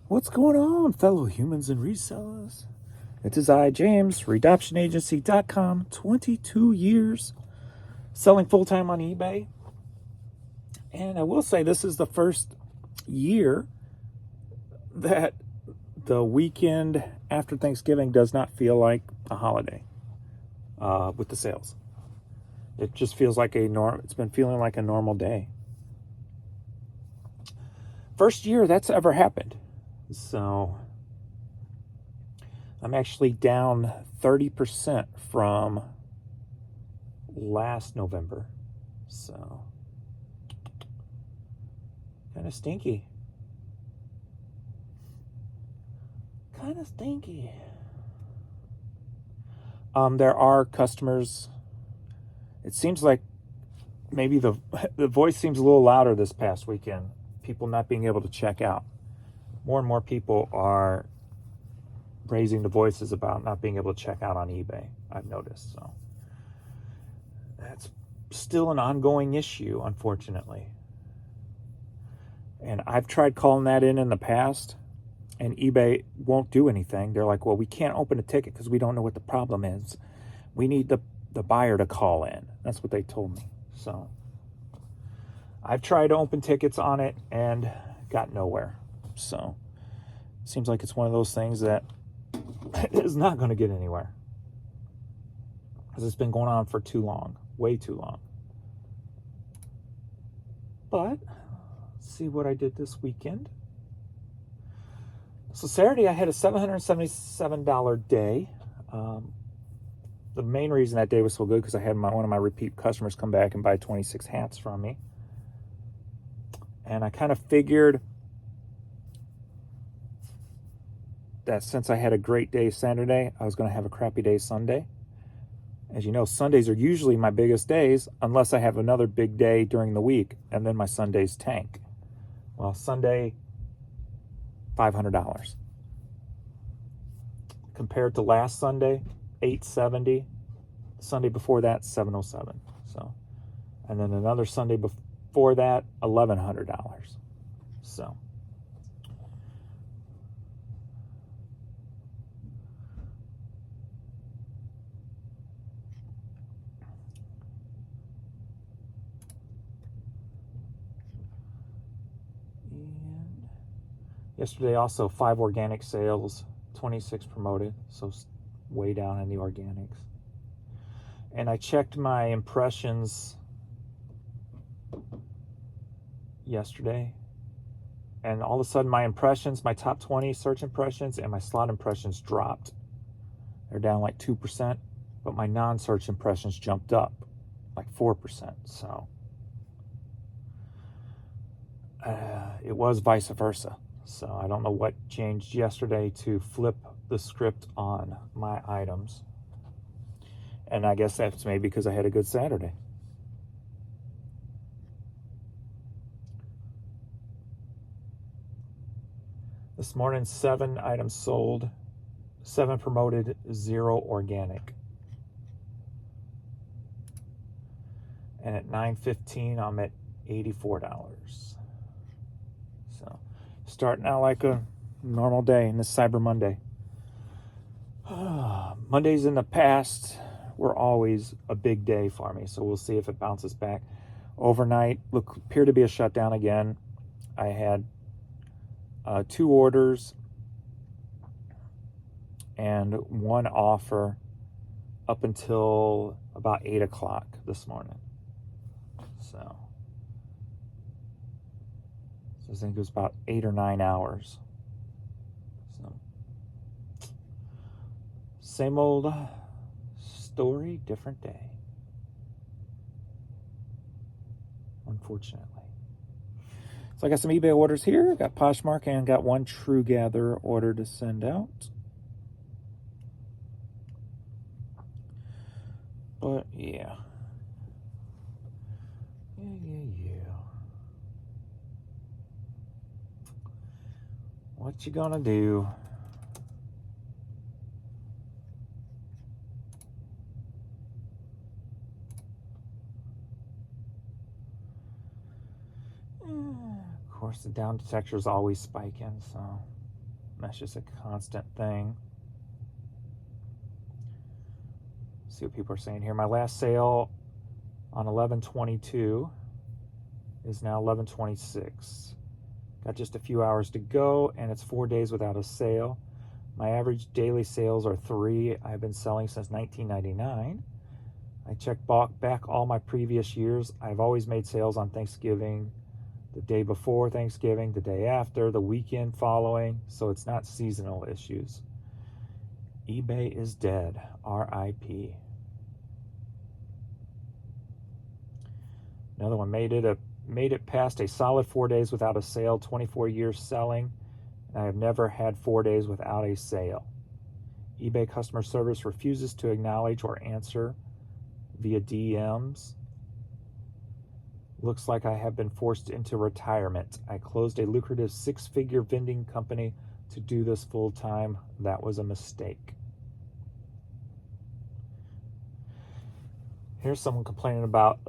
What's going on, fellow humans and resellers? It is I, James, RedoptionAgency.com, 22 years selling full-time on eBay. And I will say this is the first year that the weekend after Thanksgiving does not feel like a holiday with the sales. It just feels like it's been feeling like a normal day. First year that's ever happened. So I'm actually down 30% from last November. So kind of stinky. There are customers. It seems like maybe the voice seems a little louder this past weekend. People not being able to check out. More and more people are raising the voices about not being able to check out on eBay, I've noticed. So that's still an ongoing issue, unfortunately. And I've tried calling that in the past, and eBay won't do anything. They're like, well, we can't open a ticket because we don't know what the problem is. We need the buyer to call in. That's what they told me. So I've tried to open tickets on it and got nowhere. So it seems like it's one of those things that is not going to get anywhere because it's been going on for too long, way too long. But let's see what I did this weekend. So Saturday I had a $777 day. The main reason that day was so good because I had one of my repeat customers come back and buy 26 hats from me. And I kind of figured that since I had a great day Saturday, I was going to have a crappy day Sunday. As you know, Sundays are usually my biggest days unless I have another big day during the week, and then my Sundays tank. Well, Sunday, $500. Compared to last Sunday, $870. Sunday before that, $707. So, and then another Sunday before that, $1,100. So, and yesterday also 5 organic sales, 26 promoted, so way down in the organics. And I checked my impressions yesterday, and all of a sudden my impressions, my top 20 search impressions and my slot impressions dropped. They're down like 2%, but my non-search impressions jumped up like 4%. So it was vice versa. So I don't know what changed yesterday to flip the script on my items. And I guess that's maybe because I had a good Saturday. This morning, 7 items sold, 7 promoted, 0 organic. And at 9:15, I'm at $84. So starting out like a normal day in this Cyber Monday. Mondays in the past were always a big day for me, so we'll see if it bounces back. Overnight appeared to be a shutdown again. I had 2 orders and 1 offer up until about 8 o'clock this morning. So I think it was about 8 or 9 hours. So same old story, different day. Unfortunately. So I got some eBay orders here. Got Poshmark and got 1 True Gather order to send out. But yeah. What you gonna do? Of course, the down detector is always spiking, so That's just a constant thing. See what people are saying here. My last sale on 11/22 is now 11/26. Got just a few hours to go, and it's 4 days without a sale. My average daily sales are 3. I've been selling since 1999. I checked back all my previous years. I've always made sales on Thanksgiving, the day before Thanksgiving, the day after, the weekend following, so it's not seasonal issues. eBay is dead. RIP. Another one made it past a solid 4 days without a sale, 24 years selling, and I have never had 4 days without a sale. eBay customer service refuses to acknowledge or answer via DMs. Looks like I have been forced into retirement. I closed a lucrative 6-figure vending company to do this full time. That was a mistake. Here's someone complaining about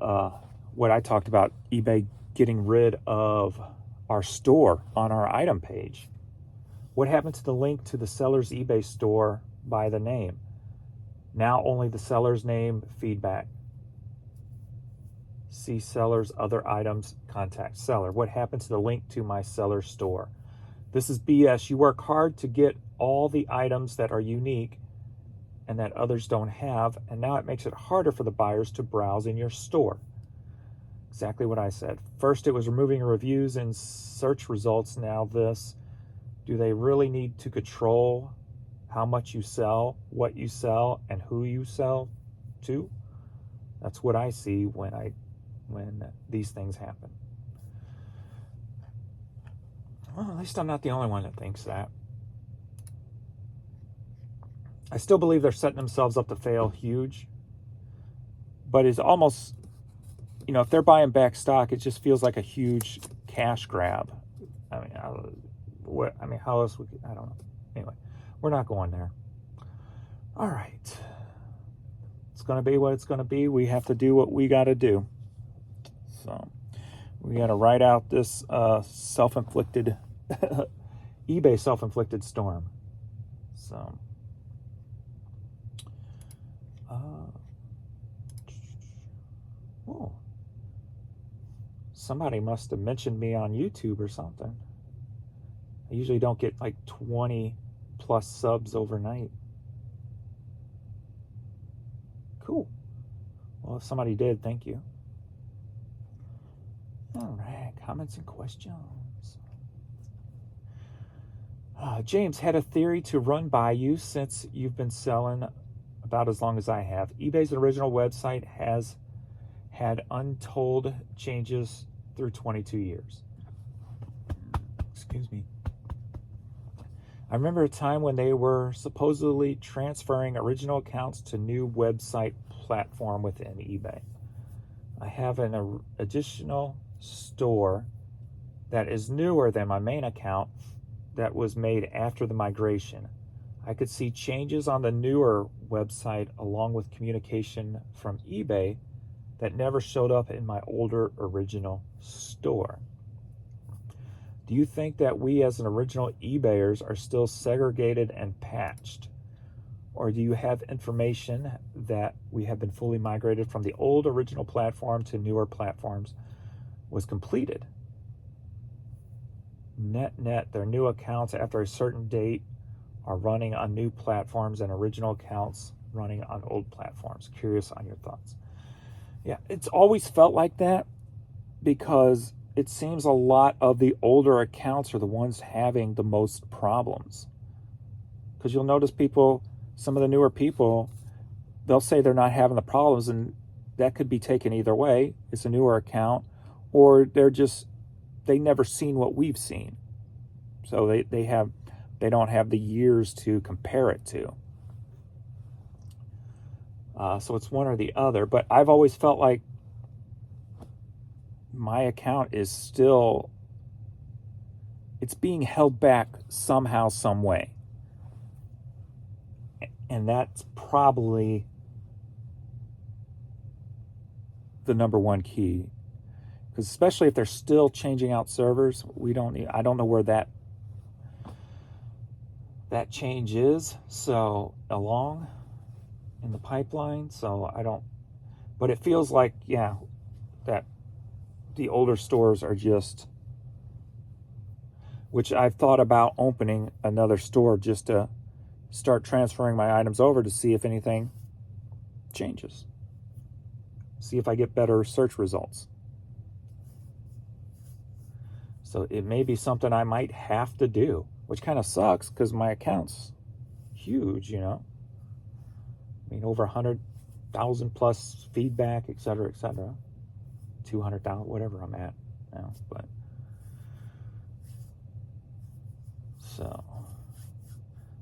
what I talked about, eBay getting rid of our store on our item page. What happened to the link to the seller's eBay store by the name? Now only the seller's name, feedback. See seller's other items, contact seller. What happened to the link to my seller store? This is BS. You work hard to get all the items that are unique and that others don't have, and now it makes it harder for the buyers to browse in your store. Exactly what I said. First it was removing reviews and search results, now this. Do they really need to control how much you sell, what you sell, and who you sell to? That's what I see when these things happen. Well, at least I'm not the only one that thinks that. I still believe they're setting themselves up to fail huge, but it's almost, if they're buying back stock, it just feels like a huge cash grab. I mean, how else would, I don't know. Anyway, we're not going there. All right. It's going to be what it's going to be. We have to do what we got to do. So we got to ride out this self-inflicted, eBay self-inflicted storm. So, oh, somebody must have mentioned me on YouTube or something. I usually don't get like 20 plus subs overnight. Cool. Well, if somebody did, thank you. All right, comments and questions. James, had a theory to run by you since you've been selling about as long as I have. eBay's original website has had untold changes through 22 years. Excuse me. I remember a time when they were supposedly transferring original accounts to new website platform within eBay. I have an additional store that is newer than my main account that was made after the migration. I could see changes on the newer website along with communication from eBay that never showed up in my older original store. Do you think that we as an original eBayers are still segregated and patched? Or do you have information that we have been fully migrated from the old original platform to newer platforms was completed? Net, their new accounts after a certain date are running on new platforms and original accounts running on old platforms. Curious on your thoughts. Yeah, it's always felt like that because it seems a lot of the older accounts are the ones having the most problems. Because you'll notice some of the newer people, they'll say they're not having the problems, and that could be taken either way. It's a newer account, or they never seen what we've seen. So they don't have the years to compare it to. So it's one or the other. But I've always felt like my account is still, it's being held back somehow, some way. And that's probably the number one key. Because especially if they're still changing out servers, I don't know where that that change is. So along in the pipeline. So I don't, but it feels like, yeah, that the older stores are just, which I've thought about opening another store just to start transferring my items over to see if anything changes. See if I get better search results. So it may be something I might have to do, which kind of sucks because my account's huge, you know. I mean, over 100,000 plus feedback, et cetera, 200,000, whatever I'm at now. But so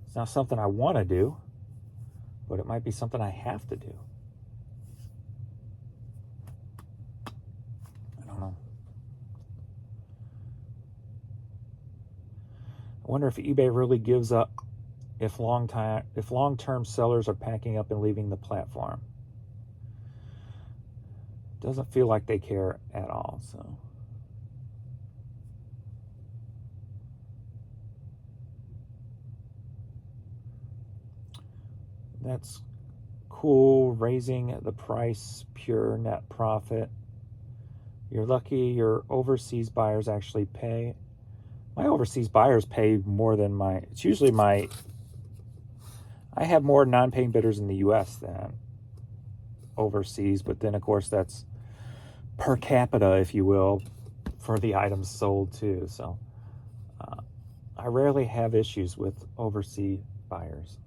it's not something I want to do, but it might be something I have to do. I don't know. I wonder if eBay really gives up if long-term sellers are packing up and leaving the platform. Doesn't feel like they care at all. So that's cool. Raising the price, pure net profit. You're lucky your overseas buyers actually pay. My overseas buyers pay more than my, it's usually my, I have more non-paying bidders in the US than overseas, but then of course that's per capita, if you will, for the items sold too. So I rarely have issues with overseas buyers.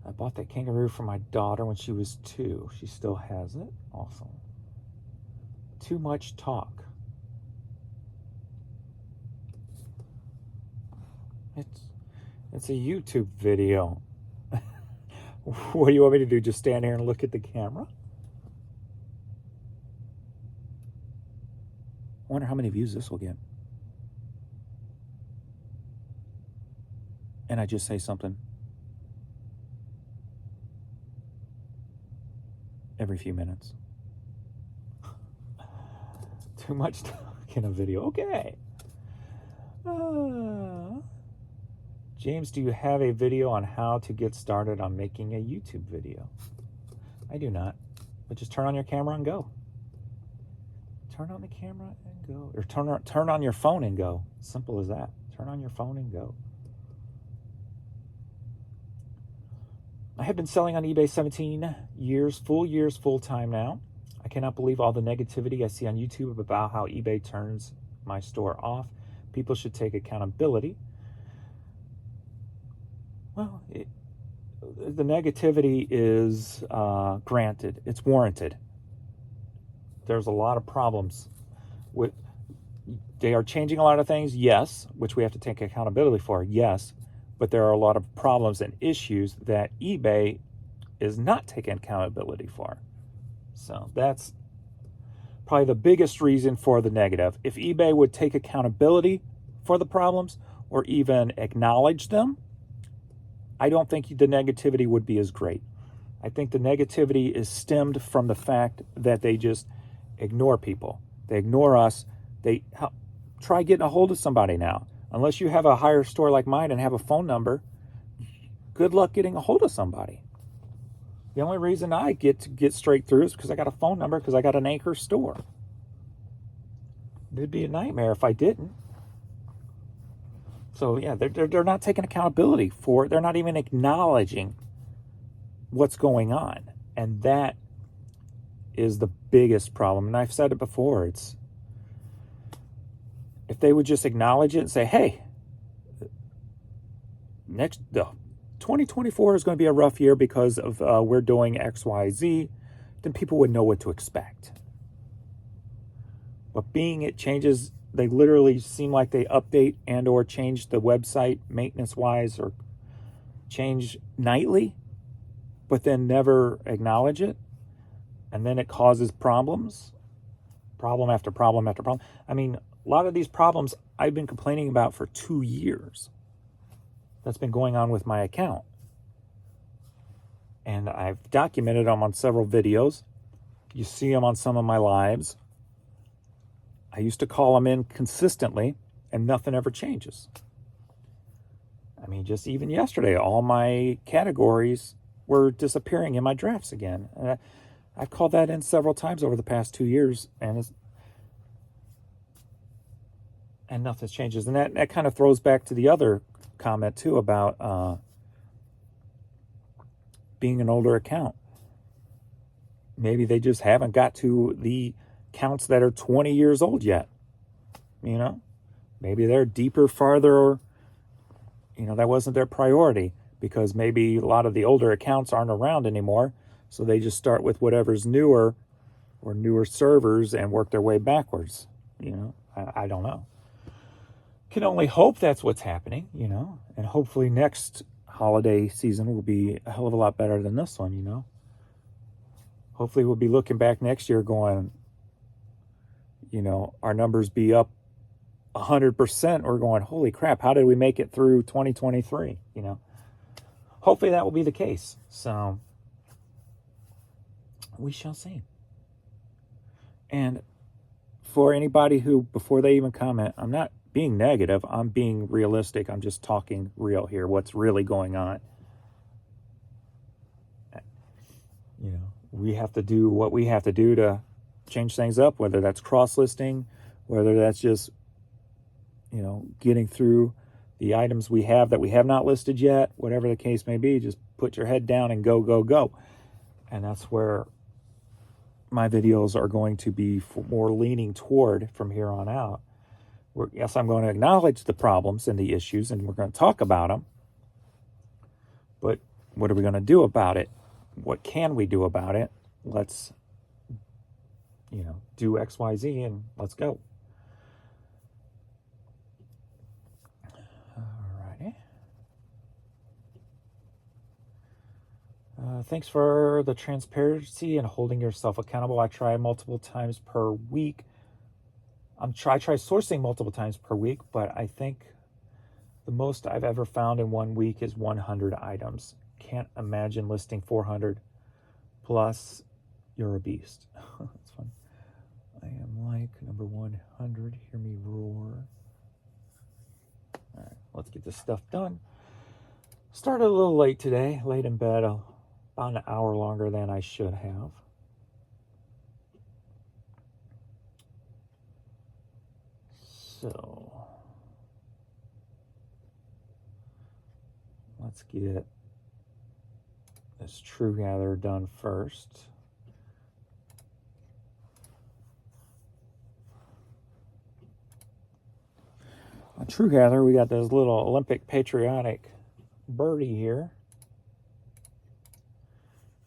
I bought that kangaroo for my daughter when she was 2. She still has it. Awesome. Too much talk. It's a YouTube video. What do you want me to do? Just stand here and look at the camera? I wonder how many views this will get. And I just say something every few minutes. Too much talk in a video. Okay. James, do you have a video on how to get started on making a YouTube video? I do not. But just turn on your camera and go. Turn on the camera and go. Or turn on your phone and go. Simple as that. Turn on your phone and go. I have been selling on eBay 17 years, full time now. I cannot believe all the negativity I see on YouTube about how eBay turns my store off. People should take accountability. Well, the negativity is granted. It's warranted. There's a lot of problems with. They are changing a lot of things, yes, which we have to take accountability for, yes. But there are a lot of problems and issues that eBay is not taking accountability for. So that's probably the biggest reason for the negative. If eBay would take accountability for the problems or even acknowledge them, I don't think the negativity would be as great. I think the negativity is stemmed from the fact that they just ignore people. They ignore us. They try getting a hold of somebody now. Unless you have a higher store like mine and have a phone number, good luck getting a hold of somebody. The only reason I get straight through is because I got a phone number, because I got an anchor store. It'd be a nightmare if I didn't. So yeah, they're not taking accountability for it. They're not even acknowledging what's going on. And that is the biggest problem. And I've said it before, it's, if they would just acknowledge it and say, hey, 2024 is going to be a rough year because of we're doing X, Y, Z, then people would know what to expect. But being it changes, they literally seem like they update and or change the website maintenance-wise or change nightly, but then never acknowledge it. And then it causes problems, problem after problem after problem. I mean, a lot of these problems I've been complaining about for 2 years. That's been going on with my account. And I've documented them on several videos. You see them on some of my lives. I used to call them in consistently, and nothing ever changes. I mean, just even yesterday, all my categories were disappearing in my drafts again. And I've called that in several times over the past 2 years, and nothing changes. And that kind of throws back to the other comment, too, about being an older account. Maybe they just haven't got to the counts that are 20 years old yet. You know, maybe they're deeper, farther, or, you know, that wasn't their priority, because maybe a lot of the older accounts aren't around anymore. So they just start with whatever's newer or newer servers and work their way backwards. You know, I don't know. Can only hope that's what's happening, you know, and hopefully next holiday season will be a hell of a lot better than this one, you know. Hopefully we'll be looking back next year going, you know, our numbers be up 100%. We're going, holy crap, how did we make it through 2023? You know, hopefully that will be the case. So we shall see. And for anybody who, before they even comment, I'm not being negative, I'm being realistic. I'm just talking real here, what's really going on. You know, we have to do what we have to do to change things up, whether that's cross-listing, whether that's just, you know, getting through the items we have that we have not listed yet, whatever the case may be. Just put your head down and go, go, go. And that's where my videos are going to be more leaning toward from here on out. Yes, I'm going to acknowledge the problems and the issues, and we're going to talk about them. But what are we going to do about it? What can we do about it? Let's, you know, do X, Y, Z, and let's go. Alrighty. Thanks for the transparency and holding yourself accountable. I try multiple times per week. I try sourcing multiple times per week, but I think the most I've ever found in 1 week is 100 items. Can't imagine listing 400 plus. You're a beast. That's fun. I am like number 100. Hear me roar. All right, let's get this stuff done. Started a little late today, late in bed, about an hour longer than I should have. So let's get this True Gather done first. On True Gather, we got this little Olympic patriotic birdie here.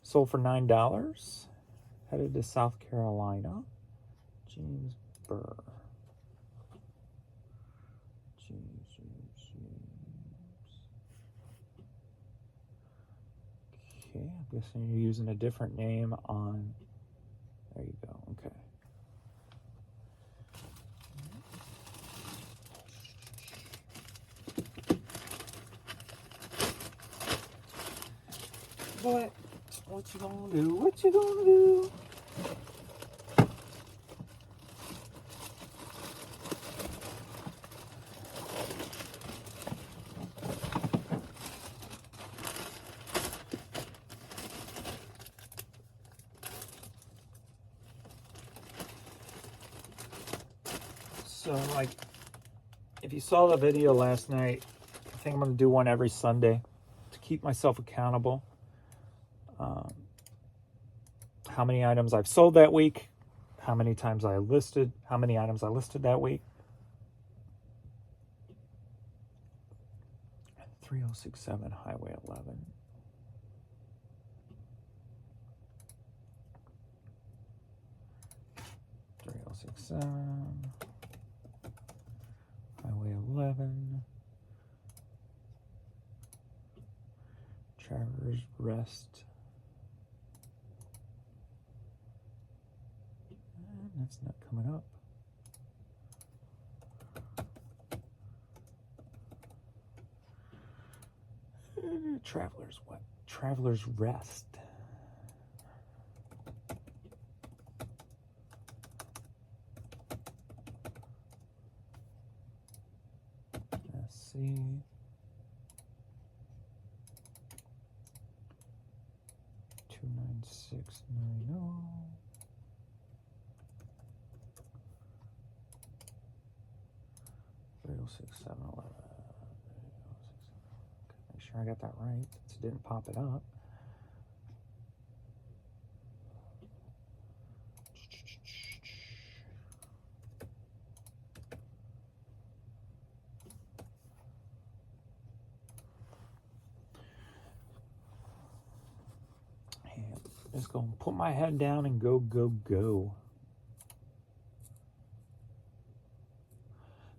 Sold for $9. Headed to South Carolina. James Burr. Okay, I'm guessing you're using a different name on. There you go. Okay. What you gonna do? What you gonna do? So, like, if you saw the video last night, I think I'm going to do one every Sunday to keep myself accountable. How many items I've sold that week, how many times I listed, how many items I listed that week. 3067 Highway 11. Highway 11. Travelers Rest. That's not coming up. Travelers what? Travelers Rest. see. $296.90. 306.711. Make sure I got that right. It didn't pop it up. Just gonna put my head down and go.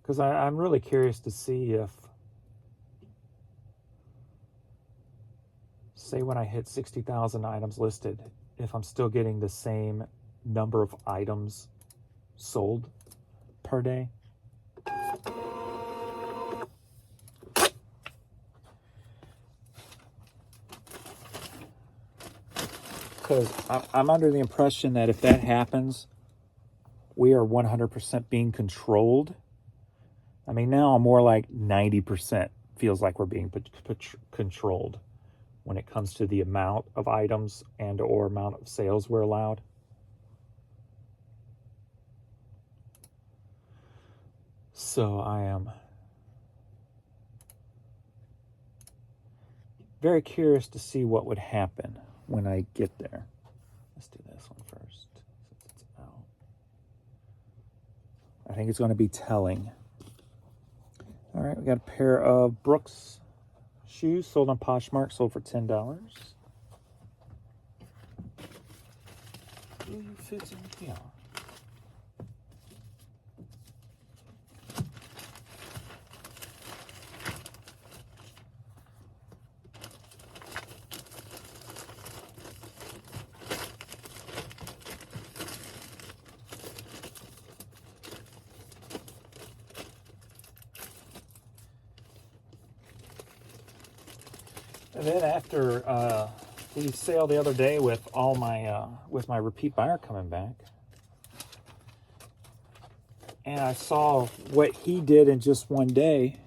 Because I'm really curious to see if, say when I hit 60,000 items listed, if I'm still getting the same number of items sold per day. Because I'm under the impression that if that happens, we are 100% being controlled. I mean, now I'm more like 90% feels like we're being controlled when it comes to the amount of items and or amount of sales we're allowed. So I am very curious to see what would happen when I get there. Let's do this one first, since it's out. I think it's going to be telling. All right, we got a pair of Brooks shoes sold on Poshmark, sold for $10. Fits in here. And then after the sale the other day with all my with my repeat buyer coming back, and I saw what he did in just one day,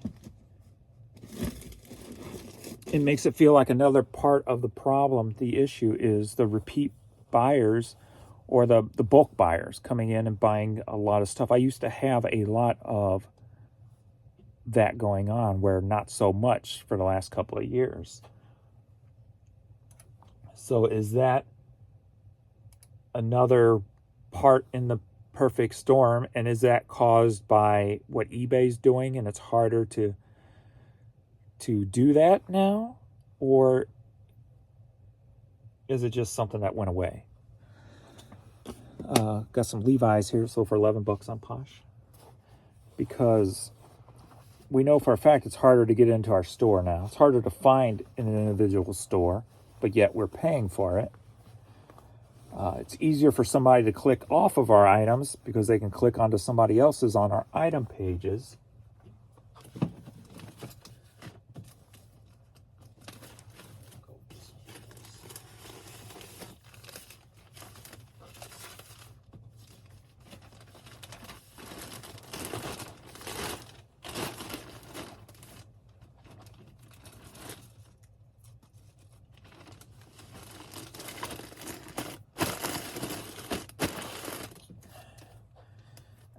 it makes it feel like another part of the problem, the issue, is the repeat buyers or the bulk buyers coming in and buying a lot of stuff. I used to have a lot of that going on, where not so much for the last couple of years. So is that another part in the perfect storm? And is that caused by what eBay's doing and it's harder to do that now? Or is it just something that went away? Got some Levi's here, sold for $11 on Posh. Because we know for a fact it's harder to get into our store now. It's harder to find in an individual store, but yet we're paying for it. It's easier for somebody to click off of our items because they can click onto somebody else's on our item pages.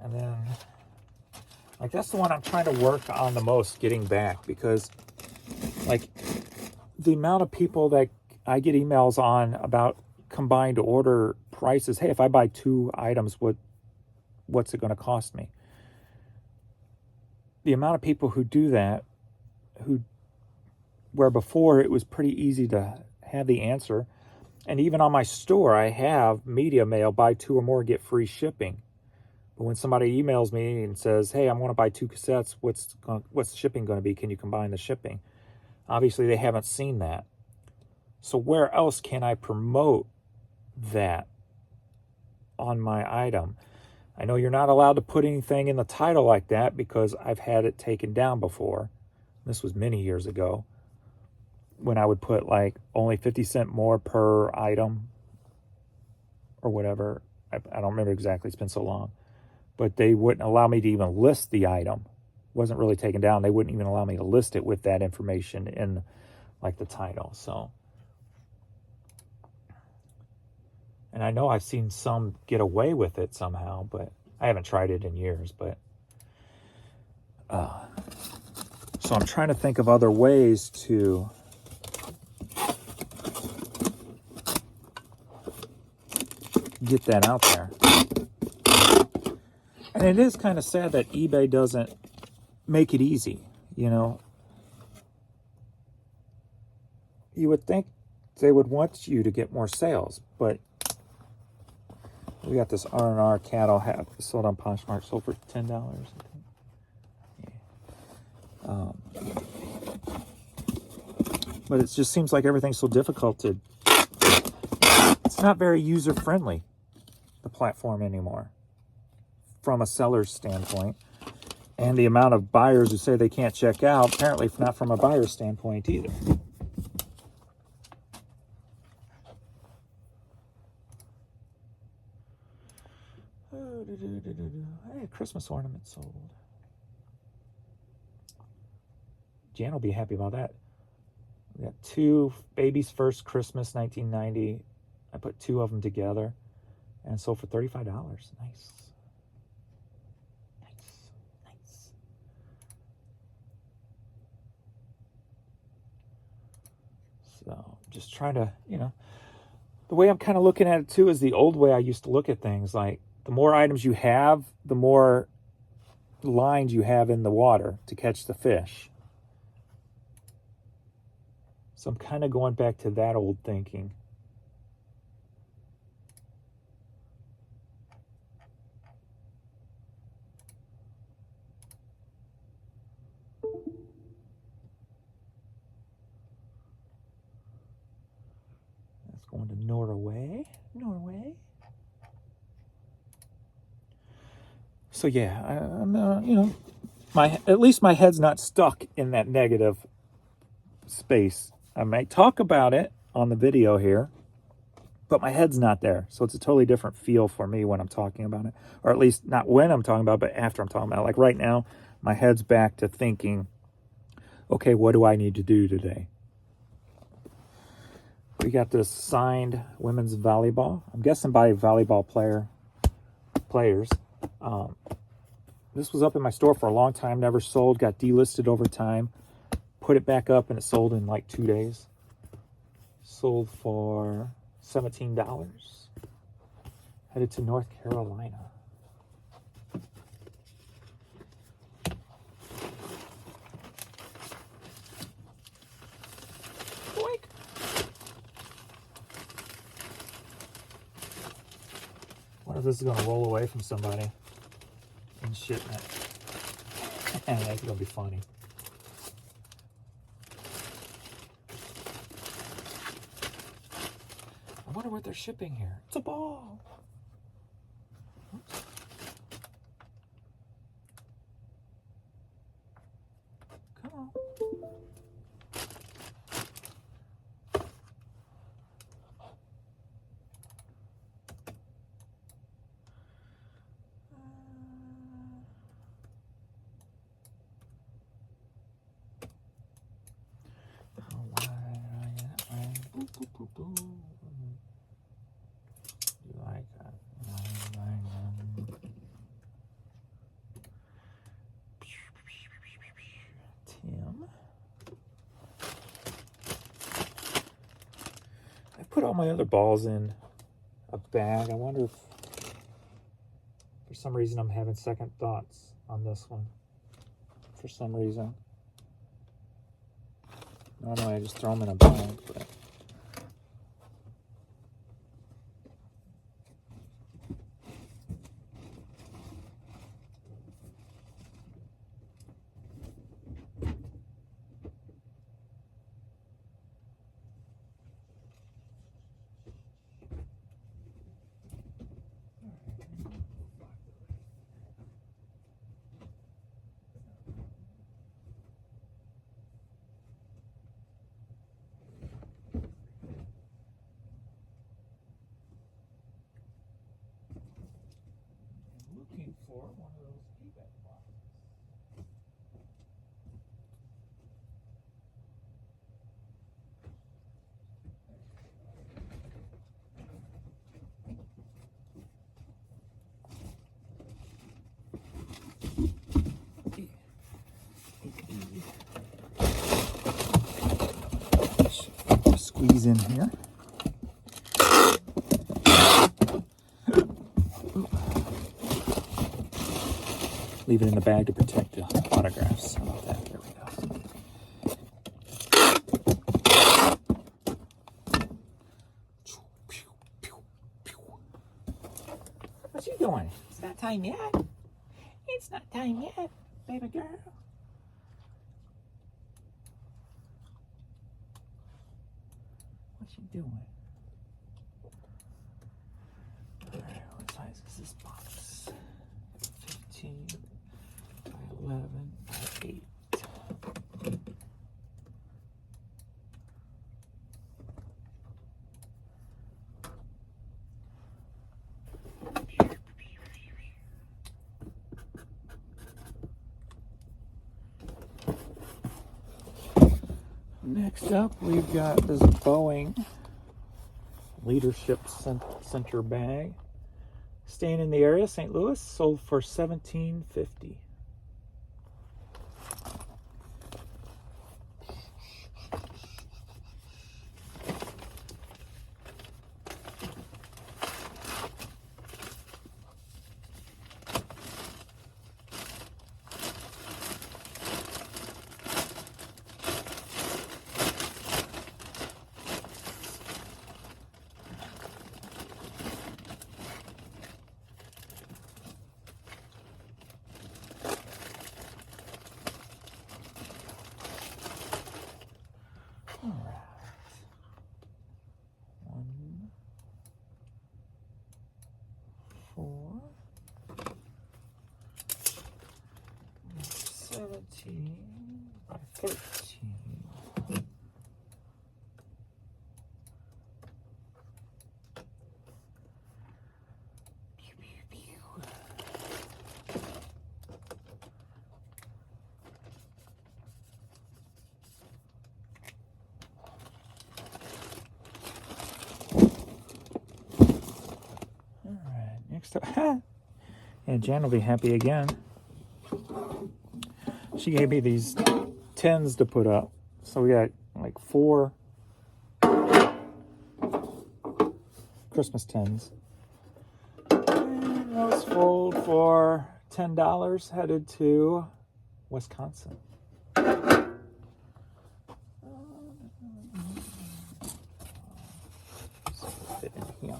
And then, like, that's the one I'm trying to work on the most, getting back, because, like, the amount of people that I get emails on about combined order prices. Hey, if I buy 2 items, what's it going to cost me? The amount of people who do that, where before it was pretty easy to have the answer, and even on my store, I have media mail, buy 2 or more, get free shipping. But when somebody emails me and says, hey, I'm going to buy 2 cassettes, what's the shipping going to be? Can you combine the shipping? Obviously, they haven't seen that. So where else can I promote that on my item? I know you're not allowed to put anything in the title like that because I've had it taken down before. This was many years ago, when I would put like only 50 cents more per item or whatever. I don't remember exactly. It's been so long. But they wouldn't allow me to even list the item wasn't really taken down. They wouldn't even allow me to list it with that information in like the title. So, and I know I've seen some get away with it somehow, but I haven't tried it in years. But so I'm trying to think of other ways to get that out there. And it is kind of sad that eBay doesn't make it easy, you know. You would think they would want you to get more sales, but we got this R&R cattle hat sold on Poshmark, sold for $10. Yeah. But it just seems like everything's so difficult to... It's not very user-friendly, the platform anymore, from a seller's standpoint. And the amount of buyers who say they can't check out, apparently not from a buyer's standpoint either. Hey, Christmas ornament sold. Jan will be happy about that. We got 2 Baby's First Christmas 1990. I put 2 of them together and sold for $35. Nice. Nice. So just trying to, you know, the way I'm kind of looking at it too is the old way I used to look at things. Like the more items you have, the more lines you have in the water to catch the fish. So I'm kind of going back to that old thinking. That's going to Norway. So yeah, I'm you know, at least my head's not stuck in that negative space. I might talk about it on the video here, but my head's not there. So it's a totally different feel for me when I'm talking about it, or at least not when I'm talking about it, but after I'm talking about it. Like right now, my head's back to thinking, okay, what do I need to do today? We got this signed women's volleyball. I'm guessing by volleyball players. This was up in my store for a long time, never sold, got delisted over time. Put it back up and it sold in like 2 days. Sold for $17. Headed to North Carolina. Boink. What if this is going to roll away from somebody in shipment? And that's going to be funny. I wonder what they're shipping here. It's a ball. Oops. Come on. You like that? Tim. I put all my other balls in a bag. I wonder if for some reason I'm having second thoughts on this one. For some reason. Normally I just throw them in a bag, but... looking for one of those eBay boxes. squeeze in here. Leave it in the bag to protect the autographs. How about that? There we go. What you doing? It's not time yet. It's not time yet, baby girl. What you doing? Alright, what size is this box? 15 by 11 by 8. Next up, we've got this Boeing Leadership Center bag. Staying in the area, St. Louis, sold for $17.50. Four, 17 by 13. Pew, pew, pew. Next up, and Jan will be happy again. She gave me these tins to put up. So we got like 4 Christmas tins. And those sold for $10, headed to Wisconsin. Fit in here.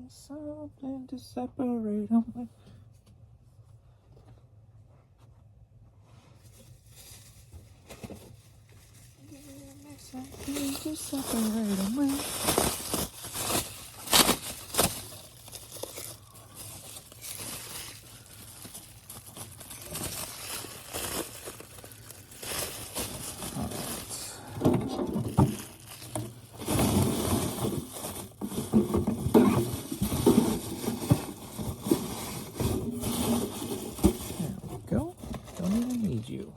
Something to separate them with. Something to separate them with. You.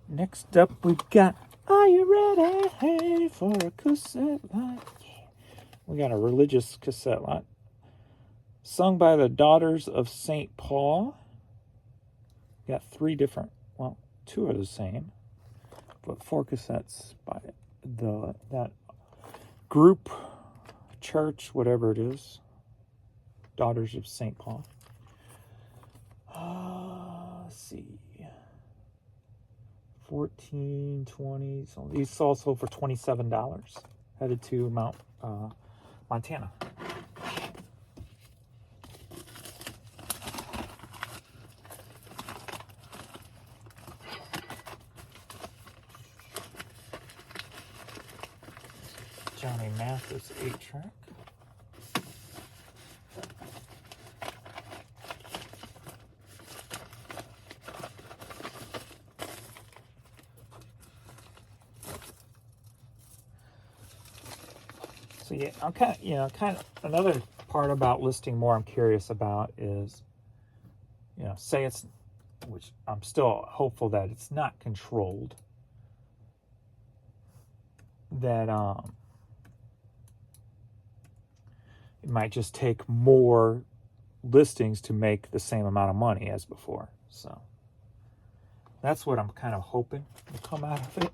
Next up, we've got, are you ready for a cassette lot? Yeah. We got a religious cassette lot sung by the Daughters of St. Paul. Got 3 different, well, 2 are the same, but 4 cassettes by that group church, whatever it is, Daughters of St. Paul. Let's see, 14, 20. So these also for $27. Headed to Montana. Johnny Mathis 8-track. So yeah, I'm kind of another part about listing more I'm curious about is, say it's, which I'm still hopeful that it's not controlled, that it might just take more listings to make the same amount of money as before. So that's what I'm kind of hoping will come out of it.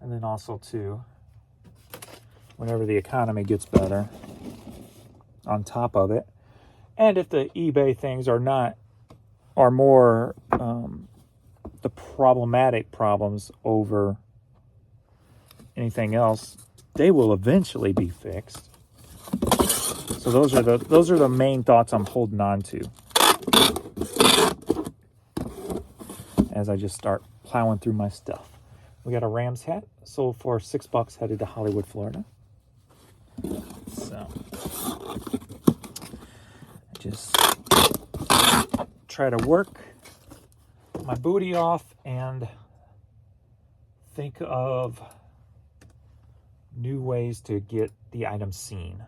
And then also too, whenever the economy gets better, on top of it, and if the eBay things are more the problematic problems over anything else, they will eventually be fixed. So those are the main thoughts I'm holding on to as I just start plowing through my stuff. We got a Rams hat sold for $6, headed to Hollywood, Florida. So I just try to work my booty off and think of new ways to get the item seen.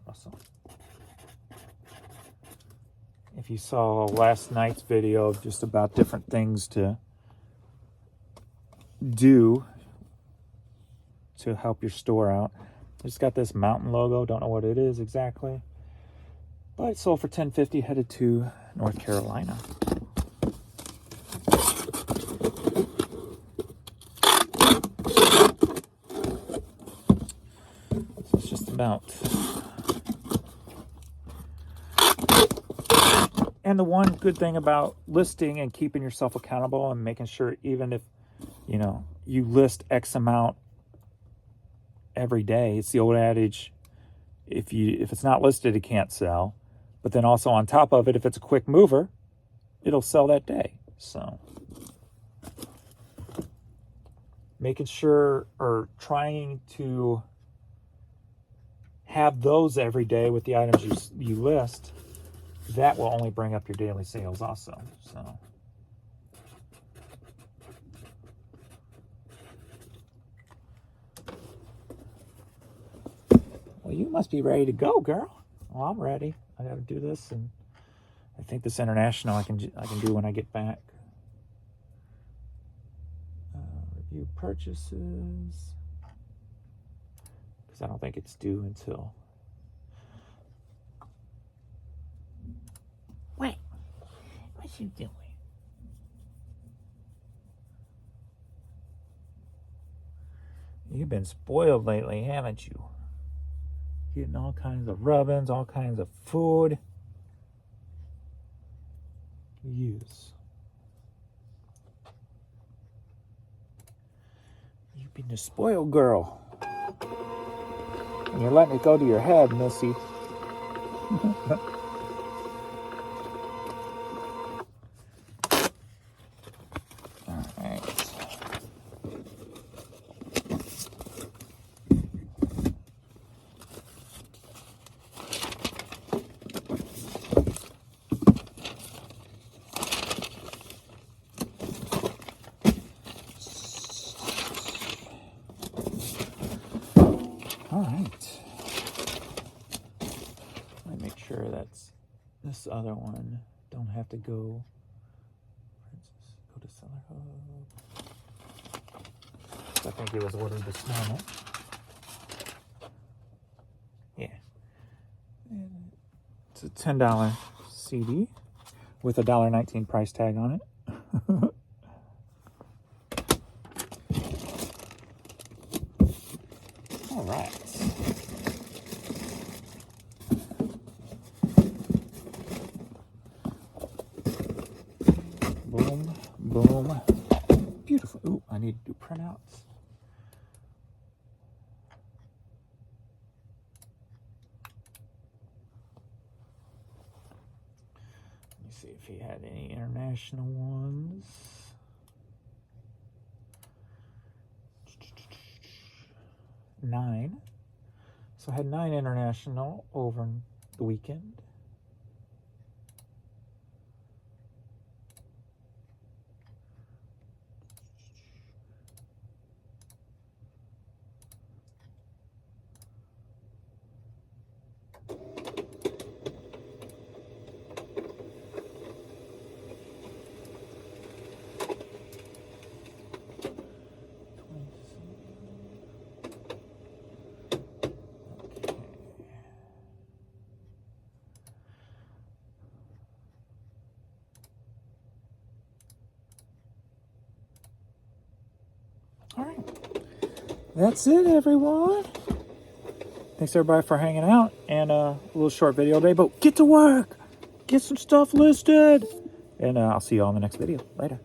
Awesome. If you saw last night's video just about different things to do to help your store out, it's got this mountain logo. Don't know what it is exactly, but it sold for $10.50, headed to North Carolina. So it's just about. And the one good thing about listing and keeping yourself accountable and making sure, even if you list X amount every day, it's the old adage, if it's not listed, it can't sell. But then also on top of it, if it's a quick mover, it'll sell that day. So making sure, or trying to have those every day with the items you list, that will only bring up your daily sales also. So well, you must be ready to go, girl. Well, I'm ready. I got to do this, and I think this international I can do when I get back. Review purchases, because I don't think it's due until. Wait, what you doing? You've been spoiled lately, haven't you? Getting all kinds of rubbings, all kinds of food. Use. You've been a spoiled girl. And you're letting it go to your head, Missy. All right. Let me make sure that's this other one. Don't have to go. Go to Seller Hub. I think it was ordered this morning. Yeah. And it's a $10 CD. with a $1.19 price tag on it. All right. Boom, boom. Beautiful. Ooh, I need to do printouts. Let me see if he had any international ones. Nine. So I had 9 international over the weekend. All right. That's it, everyone. Thanks, everybody, for hanging out. And a little short video today, but get to work. Get some stuff listed. And I'll see you all in the next video. Later.